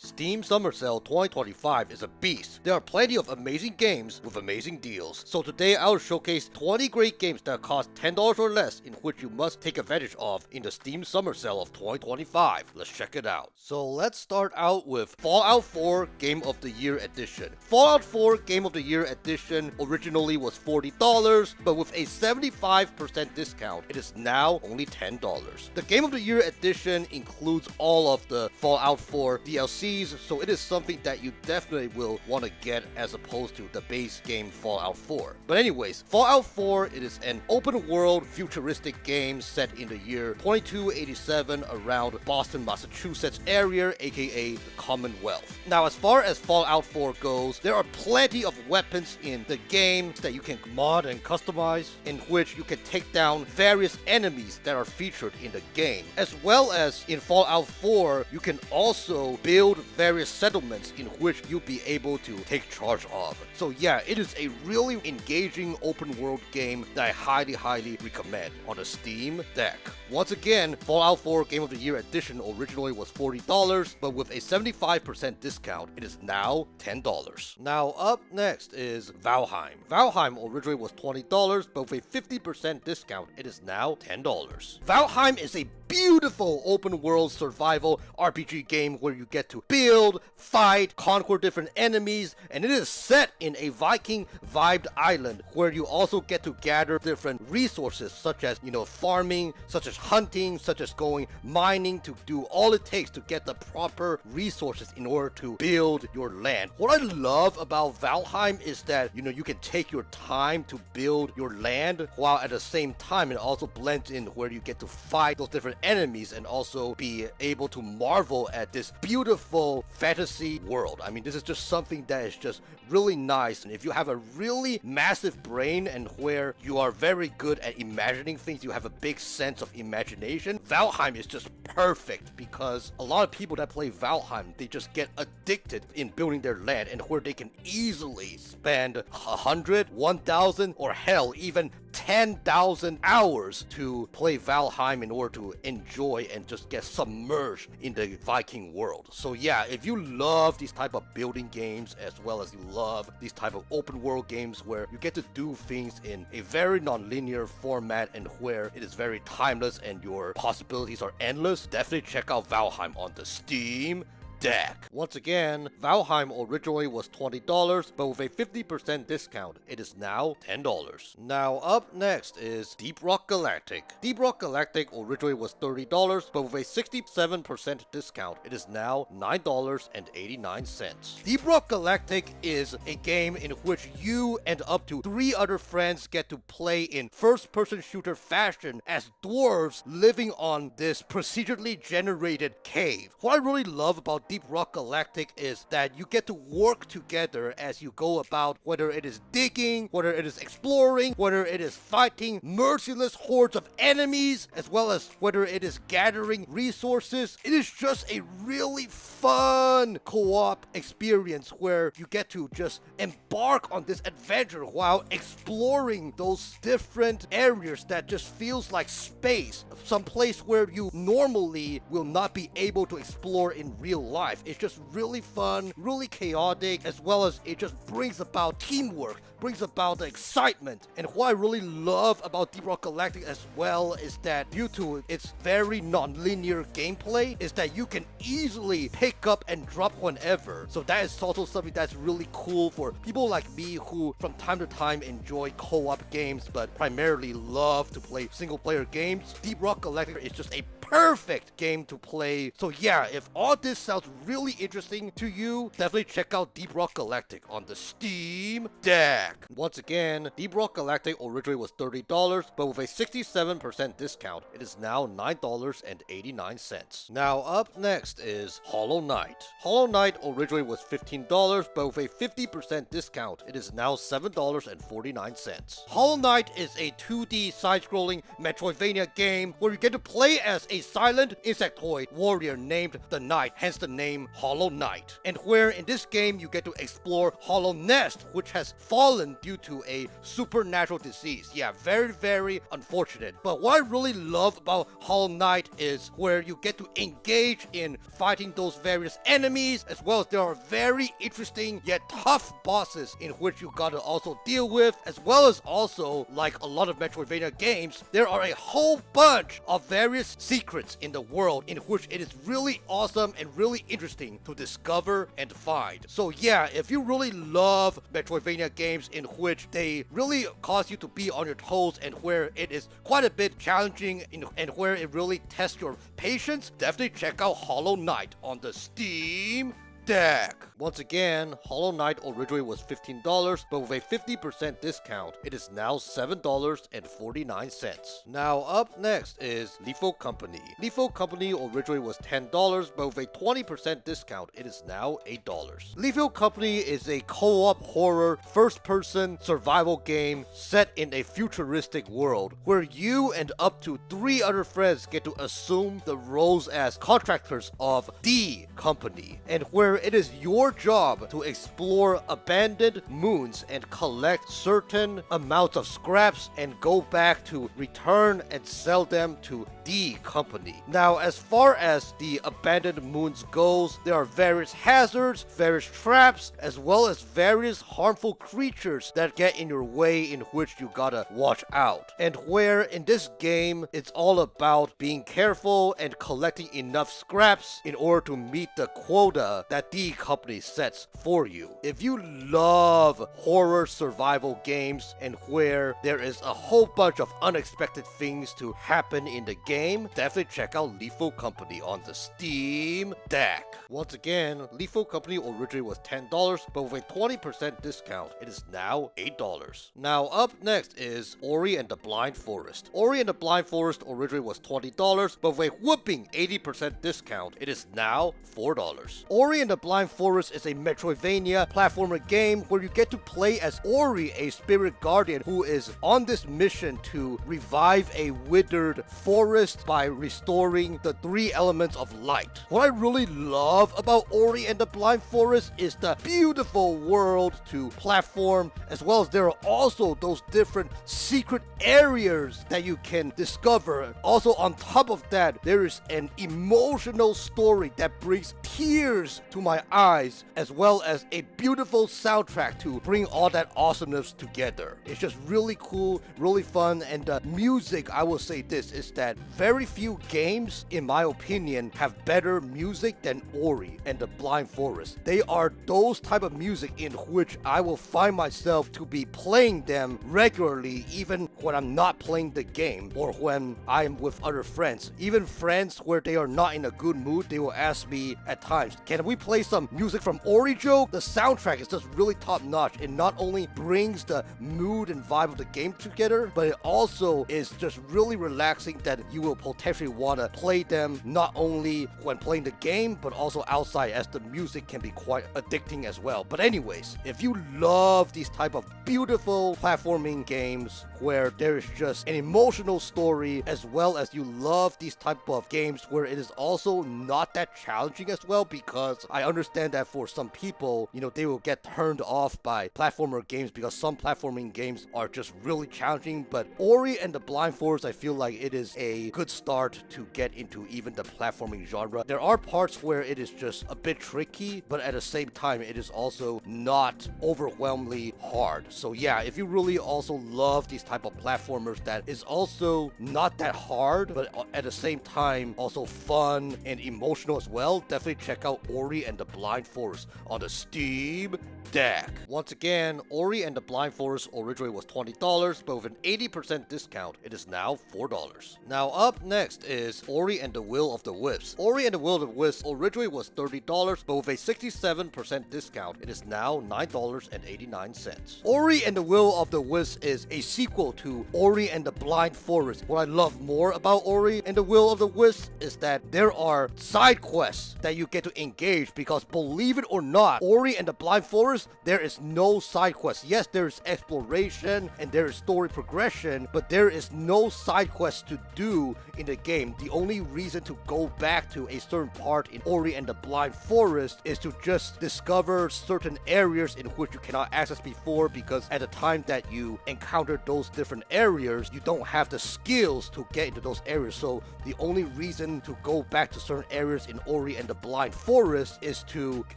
Steam Summer Sale 2025 is a beast. There are plenty of amazing games with amazing deals. So today I will showcase 20 great games that cost $10 or less in which you must take advantage of in the Steam Summer Sale of 2025. Let's check it out. So let's start out with Fallout 4 Game of the Year Edition. Fallout 4 Game of the Year Edition originally was $40, but with a 75% discount, it is now only $10. The Game of the Year Edition includes all of the Fallout 4 DLC, so it is something that you definitely will want to get as opposed to the base game Fallout 4. But anyways, Fallout 4, it is an open world futuristic game set in the year 2287 around Boston, Massachusetts area, aka the Commonwealth. Now, as far as Fallout 4 goes, there are plenty of weapons in the game that you can mod and customize, in which you can take down various enemies that are featured in the game. As well as in Fallout 4, you can also build various settlements in which you'll be able to take charge of. So yeah, it is a really engaging open world game that I highly recommend on the Steam Deck. Once again, Fallout 4 Game of the Year Edition originally was $40, but with a 75% discount, it is now $10. Now up next is Valheim. Valheim originally was $20, but with a 50% discount, it is now $10. Valheim is a beautiful open world survival RPG game where you get to build, fight, conquer different enemies, and it is set in a Viking vibed island where you also get to gather different resources such as, farming, such as hunting, such as going mining, to do all it takes to get the proper resources in order to build your land. What I love about Valheim is that, you can take your time to build your land while at the same time it also blends in where you get to fight those different enemies and also be able to marvel at this beautiful fantasy world. I mean, this is just something that is just really nice, and if you have a really massive brain and where you are very good at imagining things, you have a big sense of imagination, Valheim is just perfect, because a lot of people that play Valheim, they just get addicted in building their land, and where they can easily spend 100, 1,000, or hell, even 10,000 hours to play Valheim in order to enjoy and just get submerged in the Viking world. So yeah, if you love these type of building games as well as you love these type of open world games where you get to do things in a very non-linear format and where it is very timeless and your possibilities are endless, definitely check out Valheim on the Steam Deck. Once again, Valheim originally was $20, but with a 50% discount, it is now $10. Now up next is Deep Rock Galactic. Deep Rock Galactic originally was $30, but with a 67% discount, it is now $9.89. Deep Rock Galactic is a game in which you and up to 3 other friends get to play in first-person shooter fashion as dwarves living on this procedurally generated cave. What I really love about Deep Rock Galactic is that you get to work together as you go about, whether it is digging, whether it is exploring, whether it is fighting merciless hordes of enemies, as well as whether it is gathering resources. It is just a really fun co-op experience where you get to just embark on this adventure while exploring those different areas that just feels like space, some place where you normally will not be able to explore in real life. It's just really fun, really chaotic, as well as it just brings about teamwork, brings about the excitement. And what I really love about Deep Rock Galactic as well is that due to its very non-linear gameplay, is that you can easily pick up and drop whenever. So that is also something that's really cool for people like me who from time to time enjoy co-op games but primarily love to play single-player games. Deep Rock Galactic is just a perfect game to play. So yeah, if all this sounds really interesting to you, definitely check out Deep Rock Galactic on the Steam Deck. Once again, Deep Rock Galactic originally was $30, but with a 67% discount, it is now $9.89. Now up next is Hollow Knight. Hollow Knight originally was $15, but with a 50% discount, it is now $7.49. Hollow Knight is a 2D side-scrolling Metroidvania game where you get to play as a silent insectoid warrior named the Knight, hence the named Hollow Knight, and where in this game you get to explore Hollow Nest, which has fallen due to a supernatural disease. Yeah, very, very unfortunate. But what I really love about Hollow Knight is where you get to engage in fighting those various enemies, as well as there are very interesting yet tough bosses in which you gotta also deal with, as well as also, like a lot of Metroidvania games, there are a whole bunch of various secrets in the world in which it is really awesome and really interesting to discover and find. So yeah, if you really love Metroidvania games in which they really cause you to be on your toes and where it is quite a bit challenging and where it really tests your patience, definitely check out Hollow Knight on the Steam Deck. Once again, Hollow Knight originally was $15, but with a 50% discount, it is now $7.49. Now up next is Lethal Company. Lethal Company originally was $10, but with a 20% discount, it is now $8. Lethal Company is a co-op horror, first-person survival game set in a futuristic world, where you and up to 3 other friends get to assume the roles as contractors of the company, and where it is your job to explore abandoned moons and collect certain amounts of scraps and go back to return and sell them to the company. Now, as far as the abandoned moons goes, there are various hazards, various traps, as well as various harmful creatures that get in your way in which you gotta watch out. And where in this game, it's all about being careful and collecting enough scraps in order to meet the quota that the company sets for you. If you love horror survival games and where there is a whole bunch of unexpected things to happen in the game, definitely check out Lethal Company on the Steam Deck. Once again, Lethal Company originally was $10, but with a 20% discount, it is now $8. Now up next is Ori and the Blind Forest. Ori and the Blind Forest originally was $20, but with a whooping 80% discount, it is now $4. Ori and the Blind Forest is a Metroidvania platformer game where you get to play as Ori, a spirit guardian who is on this mission to revive a withered forest by restoring the 3 elements of light. What I really love about Ori and the Blind Forest is the beautiful world to platform, as well as there are also those different secret areas that you can discover. Also on top of that, there is an emotional story that brings tears to my eyes, as well as a beautiful soundtrack to bring all that awesomeness together. It's just really cool, really fun, and the music, I will say this, is that very few games, in my opinion, have better music than Ori and the Blind Forest. They are those type of music in which I will find myself to be playing them regularly, even when I'm not playing the game or when I'm with other friends. Even friends where they are not in a good mood, they will ask me at times, can we play some music from Ori, Joe? The soundtrack is just really top notch. It not only brings the mood and vibe of the game together, but it also is just really relaxing that you will potentially want to play them not only when playing the game, but also outside, as the music can be quite addicting as well. But anyways, if you love these type of beautiful platforming games where there is just an emotional story, as well as you love these type of games where it is also not that challenging as well, because I understand that for some people, you know, they will get turned off by platformer games because some platforming games are just really challenging. But Ori and the Blind Forest, I feel like it is a good start to get into even the platforming genre. There are parts where it is just a bit tricky, but at the same time, it is also not overwhelmingly hard. So yeah, if you really also love these type of platformers that is also not that hard, but at the same time also fun and emotional as well, definitely check out Ori and the Blind Forest on the Steam Deck. Once again, Ori and the Blind Forest originally was $20, but with an 80% discount, it is now $4. Now up next is Ori and the Will of the Wisps. Ori and the Will of the Wisps originally was $30, but with a 67% discount, it is now $9.89. Ori and the Will of the Wisps is a sequel sequel to Ori and the Blind Forest. What I love more about Ori and the Will of the Wisps is that there are side quests that you get to engage, because believe it or not, Ori and the Blind Forest, there is no side quests. Yes, there's exploration and there is story progression, but there is no side quests to do in the game. The only reason to go back to a certain part in Ori and the Blind Forest is to just discover certain areas in which you cannot access before, because at the time that you encounter those different areas, you don't have the skills to get into those areas. So the only reason to go back to certain areas in Ori and the Blind Forest is to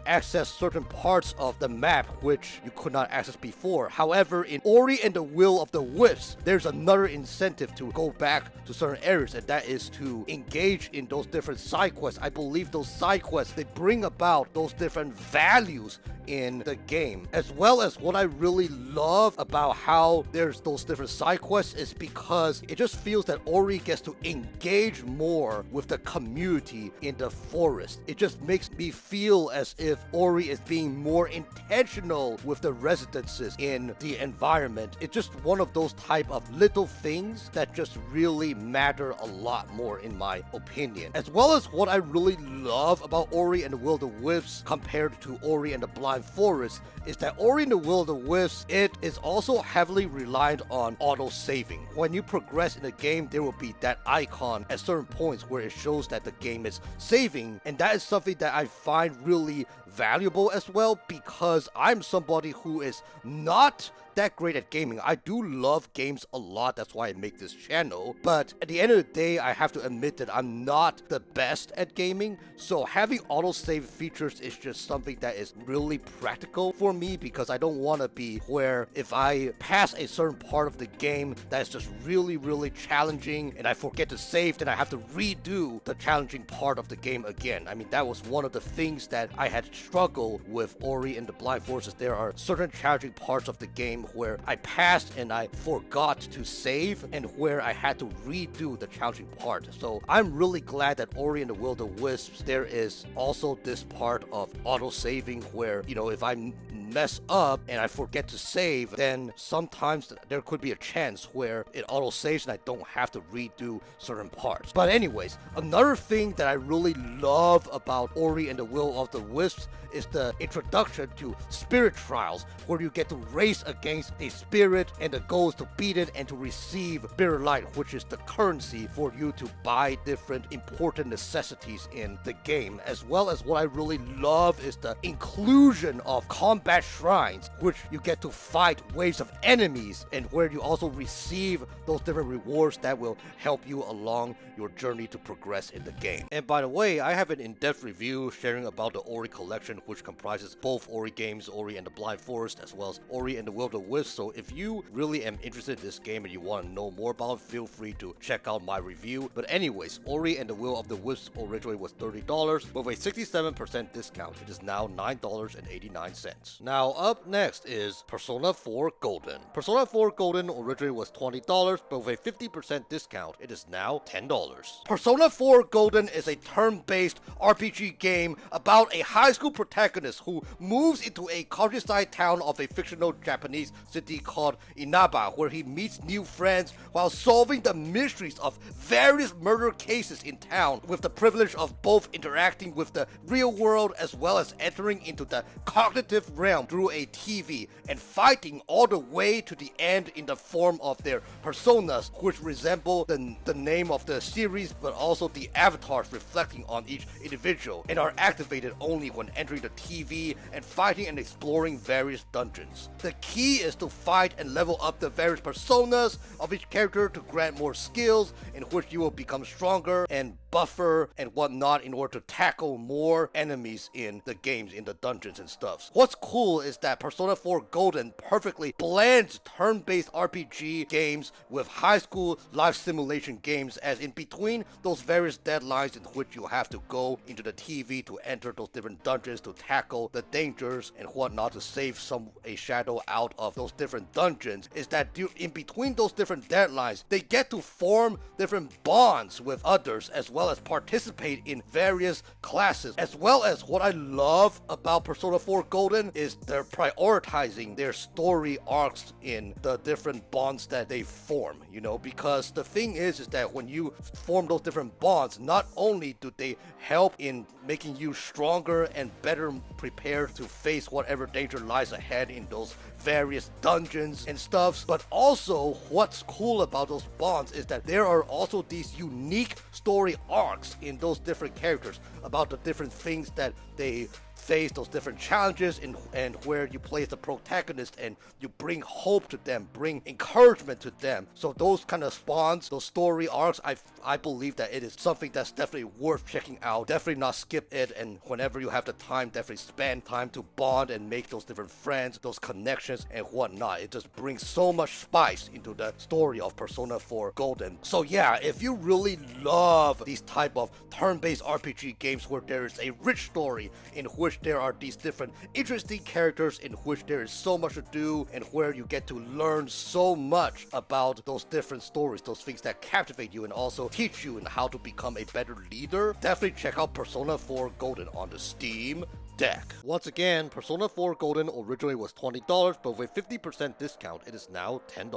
access certain parts of the map which you could not access before. However, in Ori and the Will of the Wisps, there's another incentive to go back to certain areas, and that is to engage in those different side quests. I believe those side quests, they bring about those different values in the game, as well as what I really love about how there's those different side quests is because it just feels that Ori gets to engage more with the community in the forest. It just makes me feel as if Ori is being more intentional with the residences in the environment. It's just one of those type of little things that just really matter a lot more in my opinion. As well as what I really love about Ori and the Will of the Wisps compared to Ori and the Blind Forest is that Ori and the Will of the Wisps, it is also heavily reliant on auto-saving. When you progress in the game, there will be that icon at certain points where it shows that the game is saving, and that is something that I find really valuable as well, because I'm somebody who is not that great at gaming. I do love games a lot, that's why I make this channel, but at the end of the day, I have to admit that I'm not the best at gaming, so having autosave features is just something that is really practical for me, because I don't want to be where if I pass a certain part of the game that's just really challenging and I forget to save, then I have to redo the challenging part of the game again. I mean, that was one of the things that I had struggled with Ori and the Blind Forest. There are certain challenging parts of the game where I passed and I forgot to save, and where I had to redo the challenging part. So I'm really glad that Ori and the Will of the Wisps, there is also this part of auto-saving where, you know, if I mess up and I forget to save, then sometimes there could be a chance where it auto-saves and I don't have to redo certain parts. But anyways, another thing that I really love about Ori and the Will of the Wisps is the introduction to spirit trials, where you get to race against a spirit, and the goal is to beat it and to receive spirit light, which is the currency for you to buy different important necessities in the game. As well as what I really love is the inclusion of combat shrines, which you get to fight waves of enemies, and where you also receive those different rewards that will help you along your journey to progress in the game. And by the way, I have an in-depth review sharing about the Ori collection, which comprises both Ori games, Ori and the Blind Forest, as well as Ori and the Will of the Wisps. So if you really am interested in this game and you want to know more about it, feel free to check out my review. But anyways, Ori and the Will of the Wisps originally was $30, but with a 67% discount, it is now $9.89. Now up next is Persona 4 Golden. Persona 4 Golden originally was $20, but with a 50% discount, it is now $10. Persona 4 Golden is a turn-based RPG game about a high school protagonist who moves into a countryside town of a fictional Japanese city called Inaba, where he meets new friends while solving the mysteries of various murder cases in town, with the privilege of both interacting with the real world as well as entering into the cognitive realm through a TV, and fighting all the way to the end in the form of their personas, which resemble the name of the series, but also the avatars reflecting on each individual, and are activated only when entering the TV and fighting and exploring various dungeons. The key is to fight and level up the various personas of each character to grant more skills, in which you will become stronger and buffer and whatnot in order to tackle more enemies in the games, in the dungeons and stuff. What's cool is that Persona 4 Golden perfectly blends turn-based RPG games with high school life simulation games, as in between those various deadlines in which you have to go into the TV to enter those different dungeons to to tackle the dangers and whatnot to save a shadow out of those different dungeons, is that in between those different deadlines, they get to form different bonds with others, as well as participate in various classes. As well as what I love about Persona 4 Golden is they're prioritizing their story arcs in the different bonds that they form, because the thing is that when you form those different bonds, not only do they help in making you stronger and better prepared to face whatever danger lies ahead in those various dungeons and stuff, but also what's cool about those bonds is that there are also these unique story arcs in those different characters about the different things that they face, those different challenges, and where you play as the protagonist and you bring hope to them, bring encouragement to them. So those kind of spawns, those story arcs, I believe that it is something that's definitely worth checking out. Definitely not skip it, and whenever you have the time, definitely spend time to bond and make those different friends, those connections and whatnot. It just brings so much spice into the story of Persona 4 Golden. So yeah, if you really love these type of turn-based RPG games where there is a rich story in which there are these different interesting characters, in which there is so much to do, and where you get to learn so much about those different stories, those things that captivate you and also teach you in how to become a better leader, definitely check out Persona 4 Golden on the Steam Deck. Once again, Persona 4 Golden originally was $20, but with 50% discount, it is now $10.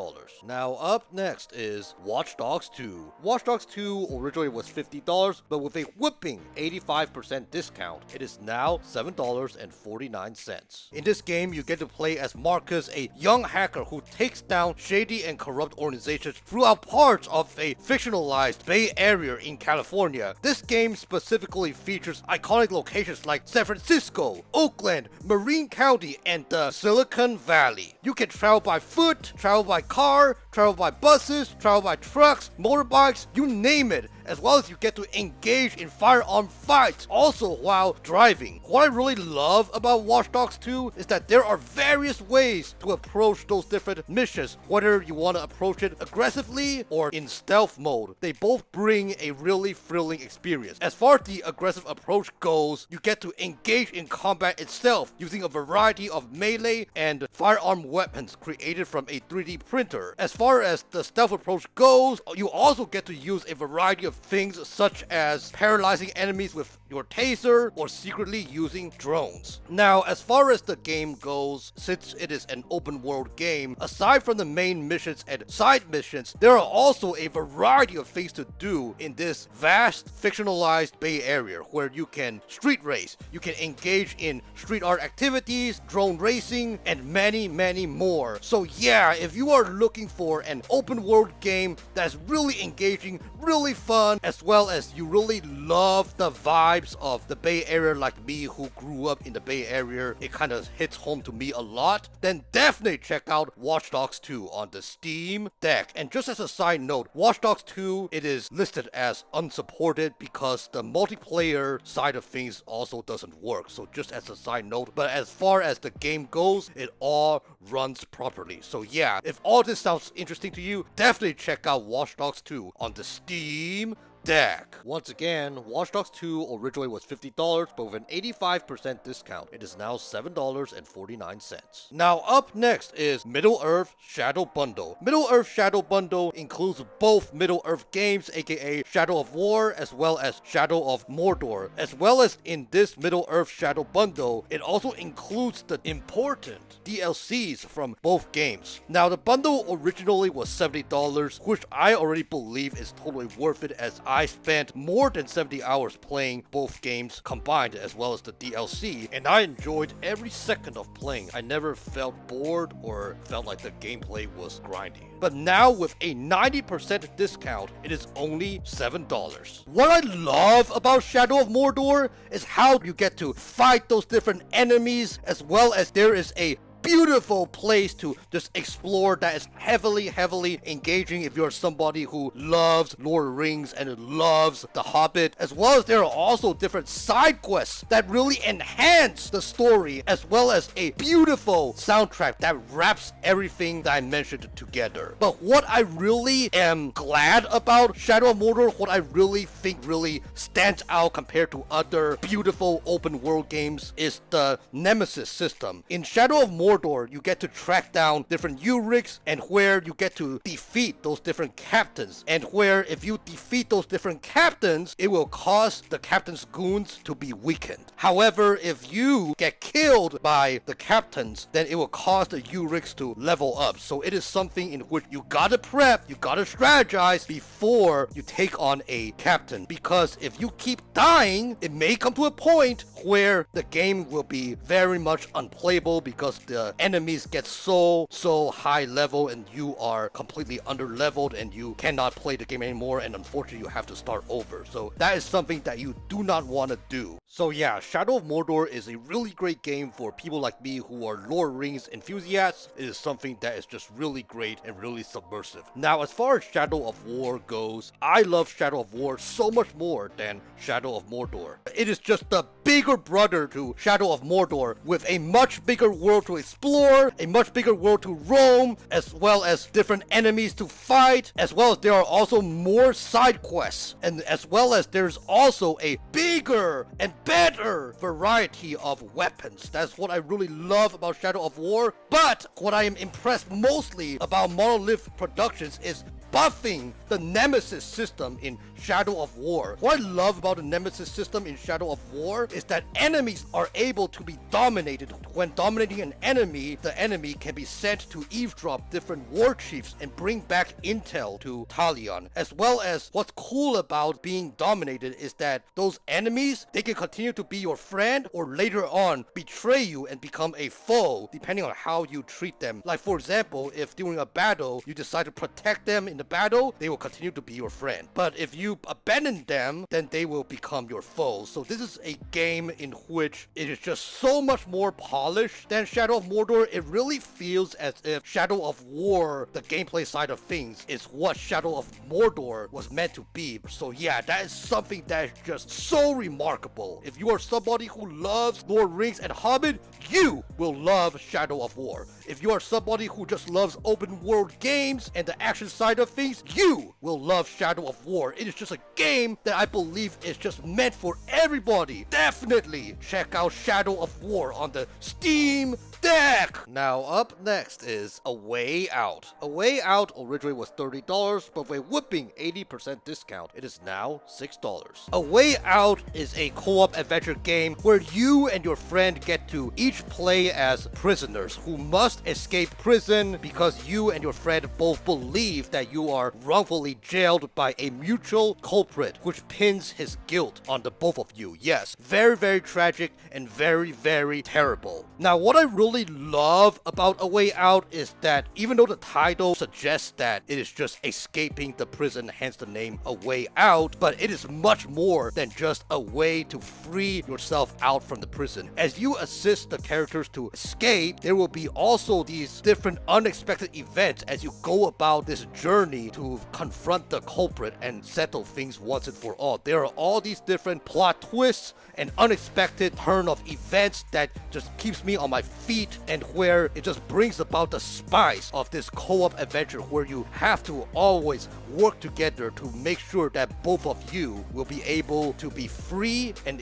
Now up next is Watch Dogs 2. Watch Dogs 2 originally was $50, but with a whopping 85% discount, it is now $7.49. In this game, you get to play as Marcus, a young hacker who takes down shady and corrupt organizations throughout parts of a fictionalized Bay Area in California. This game specifically features iconic locations like San Francisco, Oakland, Marin County, and the Silicon Valley. You can travel by foot, travel by car, travel by buses, travel by trucks, motorbikes, you name it, as well as you get to engage in firearm fights also while driving. What I really love about Watch Dogs 2 is that there are various ways to approach those different missions, whether you want to approach it aggressively or in stealth mode. They both bring a really thrilling experience. As far as the aggressive approach goes, you get to engage in combat itself using a variety of melee and firearm weapons created from a 3D printer. As far as the stealth approach goes, you also get to use a variety of things such as paralyzing enemies with your taser or secretly using drones. Now, as far as the game goes, since it is an open world game, aside from the main missions and side missions, there are also a variety of things to do in this vast fictionalized Bay Area where you can street race, you can engage in street art activities, drone racing, and many, many more. So yeah, if you are looking for an open world game that's really engaging, really fun, as well as you really love the vibes of the Bay Area like me who grew up in the Bay Area, it kind of hits home to me a lot, then definitely check out Watch Dogs 2 on the Steam Deck. And just as a side note, Watch Dogs 2, it is listed as unsupported because the multiplayer side of things also doesn't work. So just as a side note, but as far as the game goes, it all runs properly. So yeah, if all this sounds interesting to you, definitely check out Watch Dogs 2 on the Steam Deck. Once again, Watch Dogs 2 originally was $50, but with an 85% discount, it is now $7.49. Now up next is Middle-earth Shadow Bundle. Middle-earth Shadow Bundle includes both Middle-earth games, aka Shadow of War, as well as Shadow of Mordor. As well as in this Middle-earth Shadow Bundle, it also includes the important DLCs from both games. Now the bundle originally was $70, which I already believe is totally worth it, as I spent more than 70 hours playing both games combined as well as the DLC, and I enjoyed every second of playing. I never felt bored or felt like the gameplay was grindy. But now with a 90% discount, it is only $7. What I love about Shadow of Mordor is how you get to fight those different enemies, as well as there is a beautiful place to just explore that is heavily engaging if you're somebody who loves Lord of the Rings and loves The Hobbit, as well as there are also different side quests that really enhance the story, as well as a beautiful soundtrack that wraps everything that I mentioned together. But what I really am glad about Shadow of Mordor, what I really think really stands out compared to other beautiful open world games, is the Nemesis system. In Shadow of Mordor, you get to track down different Uriks, and where you get to defeat those different captains, and where if you defeat those different captains, it will cause the captain's goons to be weakened. However, if you get killed by the captains, then it will cause the Uriks to level up. So it is something in which you gotta prep, you gotta strategize before you take on a captain, because if you keep dying, it may come to a point where the game will be very much unplayable because the enemies get so high level and you are completely under leveled and you cannot play the game anymore, and unfortunately you have to start over. So that is something that you do not want to do. So yeah, Shadow of Mordor is a really great game for people like me who are Lord of the Rings enthusiasts. It is something that is just really great and really subversive. Now, as far as Shadow of War goes, I love Shadow of War so much more than Shadow of Mordor. It is just the bigger brother to Shadow of Mordor, with a much bigger world to explore, a much bigger world to roam, as well as different enemies to fight, as well as there are also more side quests, and as well as there's also a bigger and better variety of weapons. That's what I really love about Shadow of War. But what I am impressed mostly about Monolith Productions is buffing the Nemesis system in Shadow of War. What I love about the Nemesis system in Shadow of War is that enemies are able to be dominated. When dominating an enemy, the enemy can be sent to eavesdrop different war chiefs and bring back intel to Talion. As well as what's cool about being dominated is that those enemies, they can continue to be your friend or later on betray you and become a foe depending on how you treat them. Like for example, if during a battle you decide to protect them in the battle, they will continue to be your friend. But if you abandon them, then they will become your foe. So this is a game in which it is just so much more polished than Shadow of Mordor. It really feels as if Shadow of War, the gameplay side of things, is what Shadow of Mordor was meant to be. So yeah, that is something that is just so remarkable. If you are somebody who loves Lord of the Rings and Hobbit, you will love Shadow of War. If you are somebody who just loves open world games and the action side of things, you will love Shadow of War. It is just a game that I believe is just meant for everybody. Definitely check out Shadow of War on the Steam Deck. Now up next is A Way Out. A Way Out originally was $30, but with a whooping 80% discount, it is now $6. A Way Out is a co-op adventure game where you and your friend get to each play as prisoners who must escape prison because you and your friend both believe that you are wrongfully jailed by a mutual culprit, which pins his guilt on the both of you. Yes, very tragic and very terrible. Now, what I really love about A Way Out is that even though the title suggests that it is just escaping the prison, hence the name A Way Out, but it is much more than just a way to free yourself out from the prison. As you assist the characters to escape, there will be also these different unexpected events as you go about this journey to confront the culprit and settle things once and for all. There are all these different plot twists and unexpected turn of events that just keeps me on my feet, and where it just brings about the spice of this co-op adventure where you have to always work together to make sure that both of you will be able to be free, and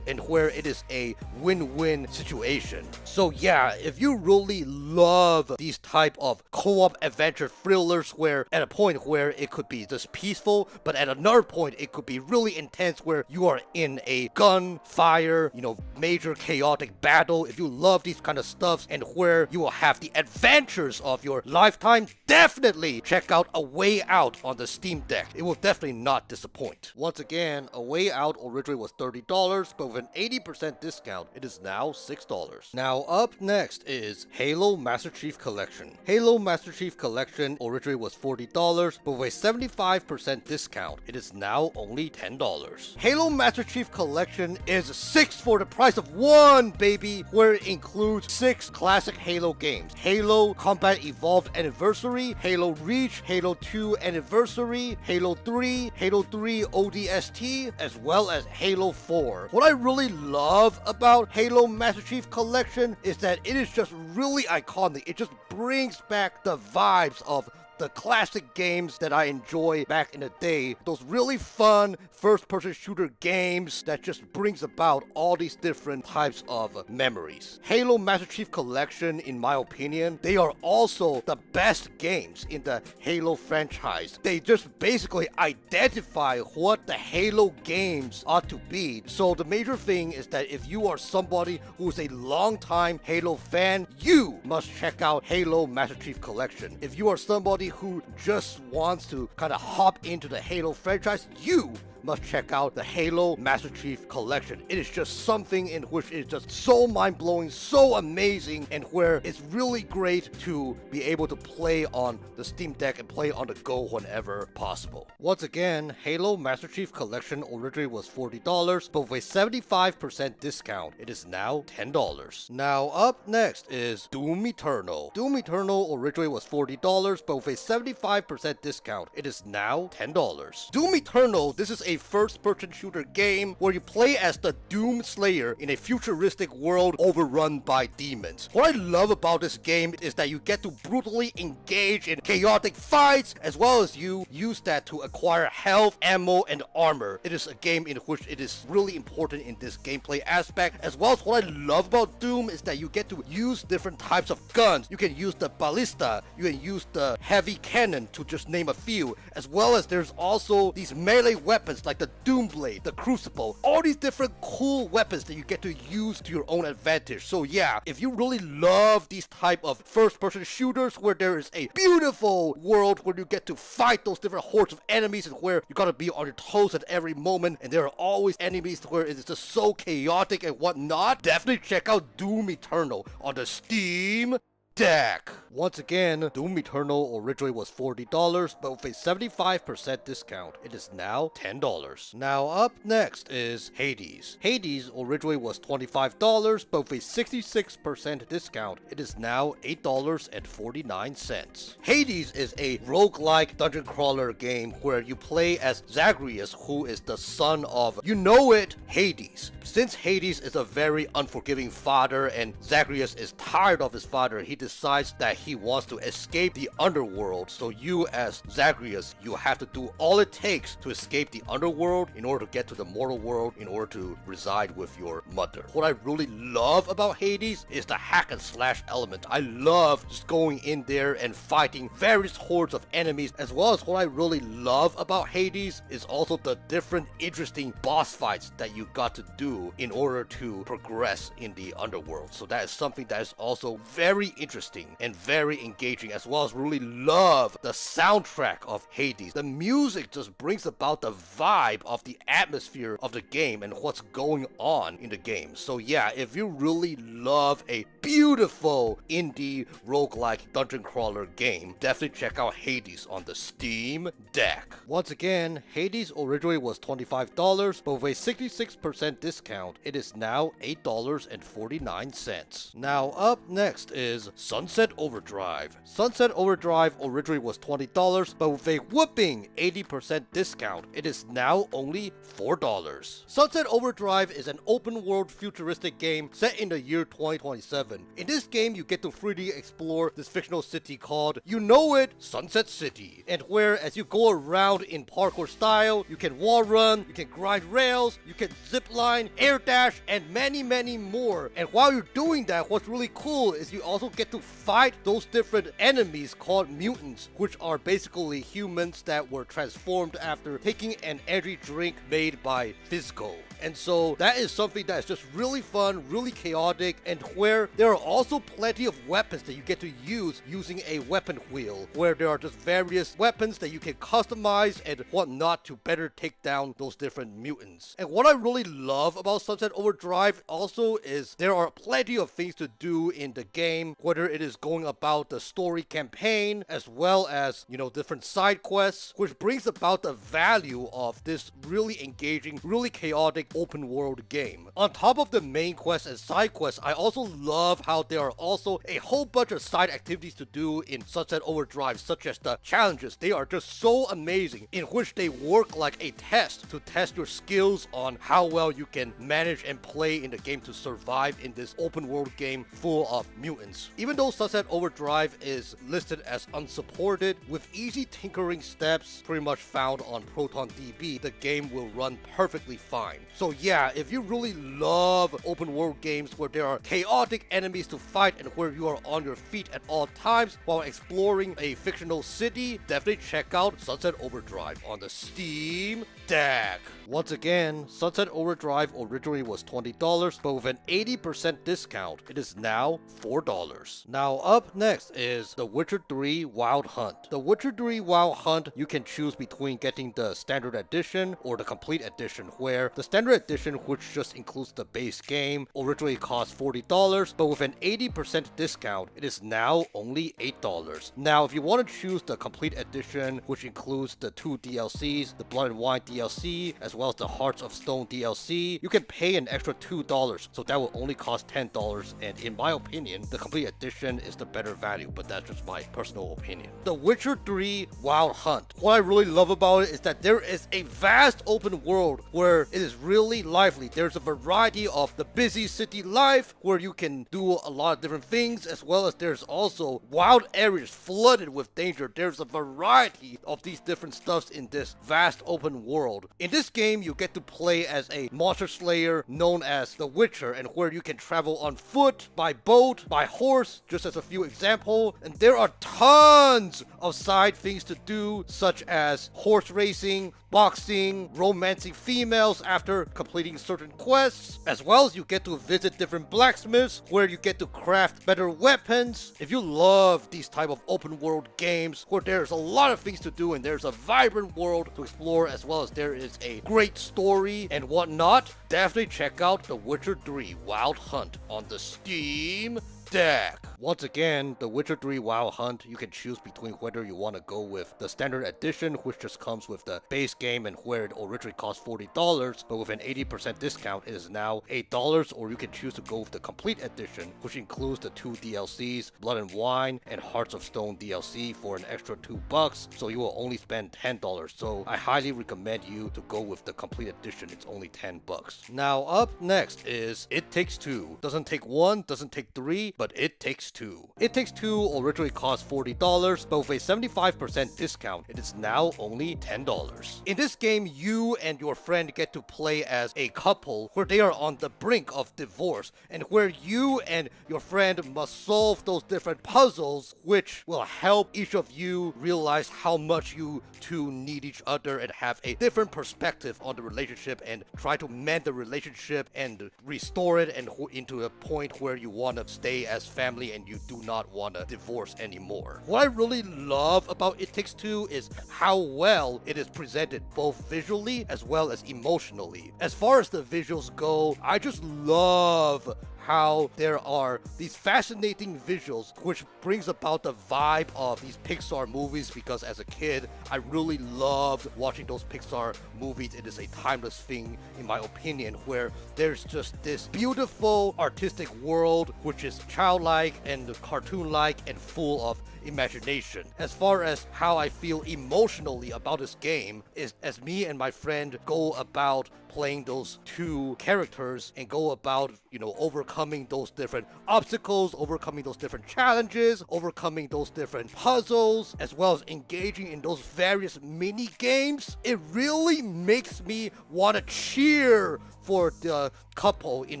where it is a win-win situation. So yeah, if you really love these type of co-op adventure thrillers where at a point where it could be just peaceful, but at another point it could be really intense where you are in a gunfire, major chaotic battle, if you love these kind of stuffs and where you will have the adventures of your lifetime, definitely check out A Way Out on the Steam Deck. It will definitely not disappoint. Once again, A Way Out originally was $30, but with an 80% discount, it is now $6. Now up next is Halo Master Chief Collection. Halo Master Chief Collection originally was $40, but with a 75% discount, it is now only $10. Halo Master Chief Collection is 6 for the price of 1, baby, where it includes 6 classic Halo games. Halo Combat Evolved Anniversary, Halo Reach, Halo 2 Anniversary, Halo 3, Halo 3 ODST, as well as Halo 4. What I really love about Halo Master Chief Collection is that it is just really iconic. It just brings back the vibes of the classic games that I enjoy back in the day. Those really fun first-person shooter games that just brings about all these different types of memories. Halo Master Chief Collection, in my opinion, they are also the best games in the Halo franchise. They just basically identify what the Halo games ought to be. So the major thing is that if you are somebody who's a long-time Halo fan, you must check out Halo Master Chief Collection. If you are somebody who just wants to kind of hop into the Halo franchise, you must check out the Halo Master Chief Collection. It is just something in which it's just so mind-blowing, so amazing, and where it's really great to be able to play on the Steam Deck and play on the go whenever possible. Once again, Halo Master Chief Collection originally was $40, but with a 75% discount, it is now $10. Now up next is Doom Eternal. Doom Eternal originally was $40, but with a 75% discount, it is now $10. Doom Eternal, this is a first-person shooter game where you play as the Doom Slayer in a futuristic world overrun by demons. What I love about this game is that you get to brutally engage in chaotic fights, as well as you use that to acquire health, ammo, and armor. It is a game in which it is really important in this gameplay aspect, as well as what I love about Doom is that you get to use different types of guns. You can use the ballista, you can use the heavy cannon, to just name a few, as well as there's also these melee weapons like the Doomblade, the Crucible, all these different cool weapons that you get to use to your own advantage. So yeah, if you really love these type of first-person shooters where there is a beautiful world where you get to fight those different hordes of enemies and where you gotta be on your toes at every moment and there are always enemies where it is just so chaotic and whatnot, definitely check out Doom Eternal on the Steam Deck. Once again, Doom Eternal originally was $40, but with a 75% discount, it is now $10. Now up next is Hades. Hades originally was $25, but with a 66% discount, it is now $8.49. Hades is a roguelike dungeon crawler game where you play as Zagreus, who is the son of, you know it, Hades. Since Hades is a very unforgiving father and Zagreus is tired of his father, he decides that he wants to escape the underworld. So you as Zagreus, you have to do all it takes to escape the underworld in order to get to the mortal world in order to reside with your mother. What I really love about Hades is the hack and slash element. I love just going in there and fighting various hordes of enemies, as well as what I really love about Hades is also the different interesting boss fights that you got to do in order to progress in the underworld. So that is something that is also very interesting and very engaging, as well as really love the soundtrack of Hades. The music just brings about the vibe of the atmosphere of the game and what's going on in the game. So yeah, if you really love a beautiful indie roguelike dungeon crawler game, definitely check out Hades on the Steam Deck. Once again, Hades originally was $25, but with a 66% discount, it is now $8.49. Now up next is Sunset Overdrive. Sunset Overdrive originally was $20, but with a whooping 80% discount, it is now only $4. Sunset Overdrive is an open-world futuristic game set in the year 2027. In this game, you get to freely explore this fictional city called, you know it, Sunset City, and where as you go around in parkour style, you can wall run, you can grind rails, you can zip line, air dash, and many more. And while you're doing that, what's really cool is you also get to fight those different enemies called mutants, which are basically humans that were transformed after taking an energy drink made by Fizco. And so that is something that is just really fun, really chaotic, and where there are also plenty of weapons that you get to use using a weapon wheel, where there are just various weapons that you can customize and whatnot to better take down those different mutants. And what I really love about Sunset Overdrive also is there are plenty of things to do in the game, whether it is going about the story campaign as well as, you know, different side quests, which brings about the value of this really engaging, really chaotic open world game. On top of the main quest and side quests, I also love how there are also a whole bunch of side activities to do in Sunset Overdrive, such as the challenges. They are just so amazing, in which they work like a test to test your skills on how well you can manage and play in the game to survive in this open world game full of mutants. Even though Sunset Overdrive is listed as unsupported, with easy tinkering steps pretty much found on ProtonDB, the game will run perfectly fine. So yeah, if you really love open world games where there are chaotic enemies to fight and where you are on your feet at all times while exploring a fictional city, definitely check out Sunset Overdrive on the Steam Deck. Once again, Sunset Overdrive originally was $20, but with an 80% discount, it is now $4. Now up next is The Witcher 3 Wild Hunt. The Witcher 3 Wild Hunt, you can choose between getting the standard edition or the complete edition, where the standard edition, which just includes the base game, originally cost $40, but with an 80% discount, it is now only $8. Now if you want to choose the complete edition, which includes the 2 DLCs, the Blood and Wine DLC, as well as the Hearts of Stone DLC, you can pay an extra $2, so that will only cost $10, and in my opinion, the complete edition is the better value, but that's just my personal opinion. The Witcher 3 Wild Hunt. What I really love about it is that there is a vast open world where it is really lively. There's a variety of the busy city life where you can do a lot of different things, as well as there's also wild areas flooded with danger. There's a variety of these different stuffs in this vast open world. In this game, you get to play as a monster slayer known as the Witcher, and where you can travel on foot, by boat, by horse, just as a few examples. And there are tons of side things to do, such as horse racing, boxing, romancing females after completing certain quests, as well as you get to visit different blacksmiths where you get to craft better weapons. If you love these type of open world games where there's a lot of things to do and there's a vibrant world to explore, as well as there is a great story and whatnot, definitely check out The Witcher 3 Wild Hunt on the Steam Deck. Once again, The Witcher 3 Wild Hunt, you can choose between whether you want to go with the standard edition, which just comes with the base game and where it originally cost $40, but with an 80% discount it is now $8, or you can choose to go with the complete edition, which includes the 2 DLCs, Blood and Wine and Hearts of Stone DLC for an extra $2, so you will only spend $10. So I highly recommend you to go with the complete edition. It's only $10. Now up next is It Takes Two. Doesn't take one, doesn't take three, but It Takes Two. It Takes Two originally cost $40, but with a 75% discount, it is now only $10. In this game, you and your friend get to play as a couple where they are on the brink of divorce, and where you and your friend must solve those different puzzles, which will help each of you realize how much you two need each other and have a different perspective on the relationship, and try to mend the relationship and restore it and into a point where you want to stay as family and you do not want to divorce anymore. What I really love about It Takes Two is how well it is presented, both visually as well as emotionally. As far as the visuals go, I just love how there are these fascinating visuals which brings about the vibe of these Pixar movies, because as a kid I really loved watching those Pixar movies. It is a timeless thing in my opinion, where there's just this beautiful artistic world which is childlike and cartoon-like and full of imagination. As far as how I feel emotionally about this game is as me and my friend go about playing those two characters and go about, overcoming those different obstacles, overcoming those different challenges, overcoming those different puzzles, as well as engaging in those various mini games. It really makes me want to cheer for the couple in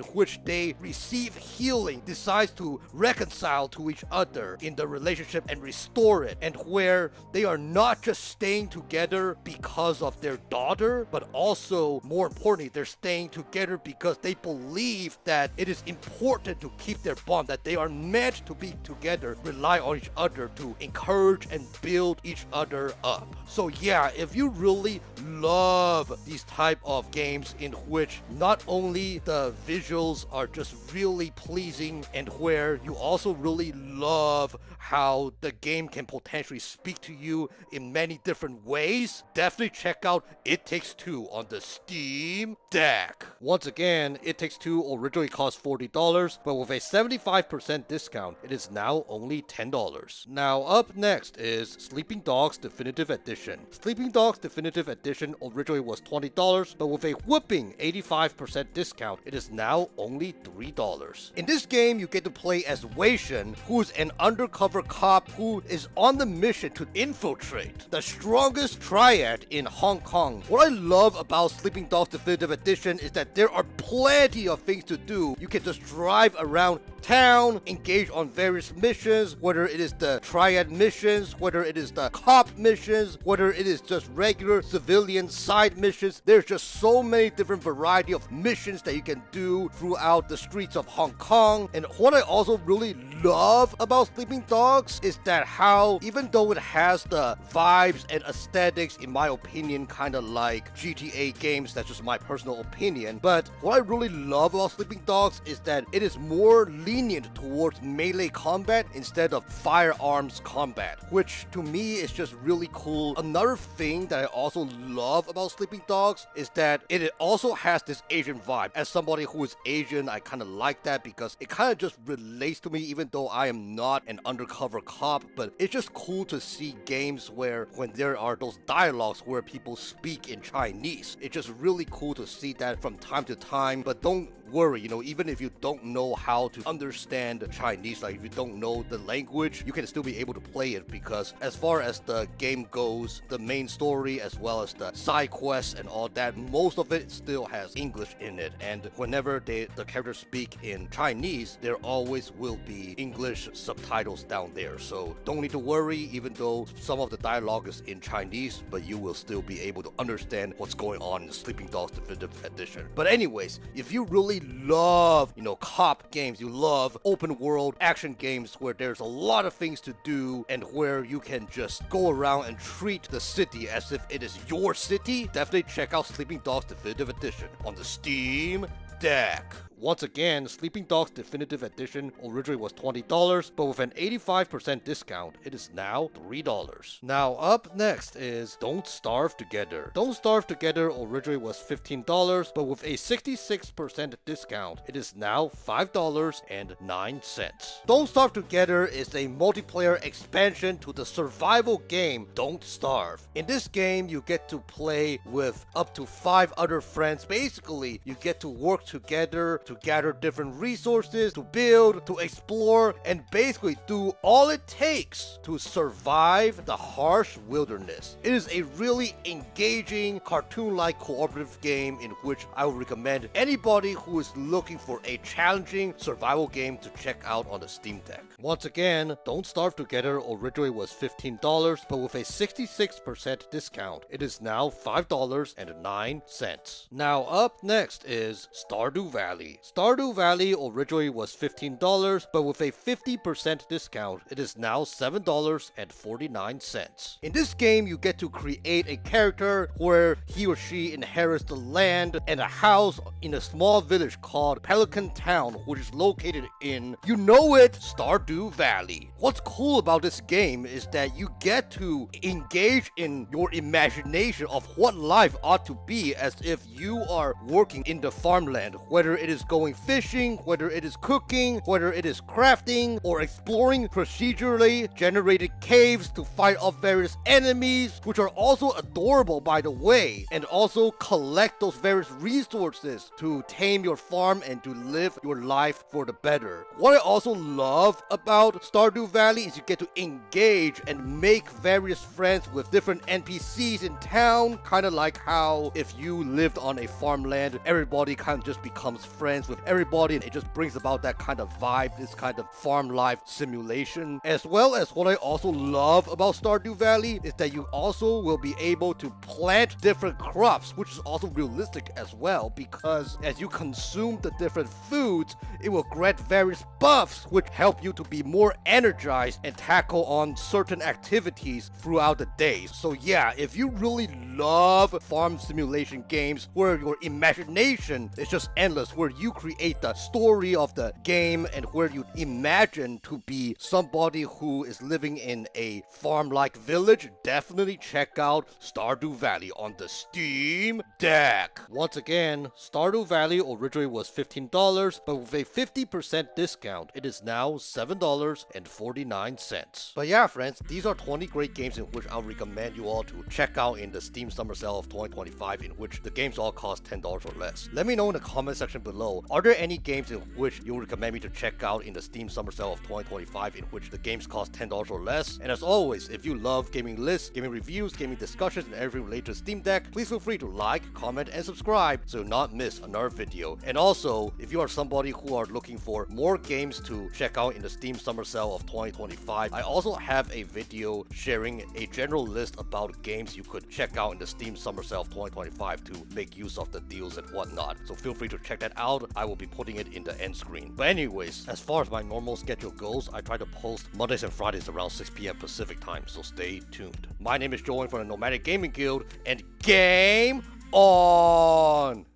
which they receive healing, decides to reconcile to each other in the relationship and restore it, and where they are not just staying together because of their daughter, but also, more importantly, they're staying together because they believe that it is important important to keep their bond, that they are meant to be together, rely on each other to encourage and build each other up. So yeah, if you really love these type of games in which not only the visuals are just really pleasing and where you also really love how the game can potentially speak to you in many different ways, definitely check out It Takes Two on the Steam Deck. Once again, It Takes Two originally cost $40, but with a 75% discount, it is now only $10. Now up next is Sleeping Dogs Definitive Edition. Sleeping Dogs Definitive Edition originally was $20, but with a whooping 85% discount, it is now only $3. In this game, you get to play as Wei Shen, who is an undercover cop who is on the mission to infiltrate the strongest triad in Hong Kong. What I love about Sleeping Dogs Definitive Edition is that there are plenty of things to do. You can just drive around town, engage on various missions, whether it is the triad missions, whether it is the cop missions, whether it is just regular civilian side missions. There's just so many different variety of missions that you can do throughout the streets of Hong Kong. And what I also really love about Sleeping Dogs is that how, even though it has the vibes and aesthetics, in my opinion, kind of like GTA games, that's just my personal opinion, but what I really love about Sleeping Dogs is that it is more lenient towards melee combat instead of firearms combat, which to me is just really cool. Another thing that I also love about Sleeping Dogs is that it also has this Asian vibe. As somebody who is Asian, I kind of like that because it kind of just relates to me, even though I am not an undercover cop. But it's just cool to see games where when there are those dialogues where people speak in Chinese. It's just really cool to see that from time to time. But don't worry, even if you don't know how to understand Chinese, like if you don't know the language, you can still be able to play it, because as far as the game goes, the main story as well as the side quests and all that, most of it still has English in it. And whenever the characters speak in Chinese, there always will be English subtitles down there. So don't need to worry, even though some of the dialogue is in Chinese, but you will still be able to understand what's going on in the Sleeping Dogs Definitive Edition. But anyways, if you really love, cop games, you love open world action games where there's a lot of things to do and where you can just go around and treat the city as if it is your city, definitely check out Sleeping Dogs Definitive Edition on the Steam Deck. Once again, Sleeping Dogs Definitive Edition originally was $20, but with an 85% discount, it is now $3. Now up next is Don't Starve Together. Don't Starve Together originally was $15, but with a 66% discount, it is now $5.09. Don't Starve Together is a multiplayer expansion to the survival game Don't Starve. In this game, you get to play with up to 5 other friends. Basically, you get to work together to gather different resources, to build, to explore, and basically do all it takes to survive the harsh wilderness. It is a really engaging, cartoon-like cooperative game in which I would recommend anybody who is looking for a challenging survival game to check out on the Steam Deck. Once again, Don't Starve Together originally was $15, but with a 66% discount, it is now $5.09. Now up next is Stardew Valley. Stardew Valley originally was $15, but with a 50% discount, it is now $7.49. In this game, you get to create a character where he or she inherits the land and a house in a small village called Pelican Town, which is located in, Stardew Valley. What's cool about this game is that you get to engage in your imagination of what life ought to be as if you are working in the farmland, whether it is going fishing, whether it is cooking, whether it is crafting, or exploring procedurally generated caves to fight off various enemies, which are also adorable by the way, and also collect those various resources to tame your farm and to live your life for the better. What I also love about Stardew Valley is you get to engage and make various friends with different NPCs in town, kind of like how if you lived on a farmland, everybody kind of just becomes friends friends, with everybody, and it just brings about that kind of vibe, this kind of farm life simulation. As well as what I also love about Stardew Valley is that you also will be able to plant different crops, which is also realistic as well, because as you consume the different foods, it will grant various buffs which help you to be more energized and tackle on certain activities throughout the days. So yeah, if you really love farm simulation games where your imagination is just endless, where you create the story of the game and where you imagine to be somebody who is living in a farm-like village, definitely check out Stardew Valley on the Steam Deck. Once again, Stardew Valley originally was $15, but with a 50% discount, it is now $7.49. But yeah, friends, these are 20 great games in which I'll recommend you all to check out in the Steam Summer Sale of 2025, in which the games all cost $10 or less. Let me know in the comment section below, are there any games in which you recommend me to check out in the Steam Summer Sale of 2025 in which the games cost $10 or less? And as always, if you love gaming lists, gaming reviews, gaming discussions, and everything related to Steam Deck, please feel free to like, comment, and subscribe so you'll not miss another video. And also, if you are somebody who are looking for more games to check out in the Steam Summer Sale of 2025, I also have a video sharing a general list about games you could check out in the Steam Summer Sale of 2025 to make use of the deals and whatnot. So feel free to check that out. I will be putting it in the end screen. But anyways, as far as my normal schedule goes, I try to post Mondays and Fridays around 6 p.m. Pacific time, so stay tuned. My name is Joey from the Nomadic Gaming Guild, and game on!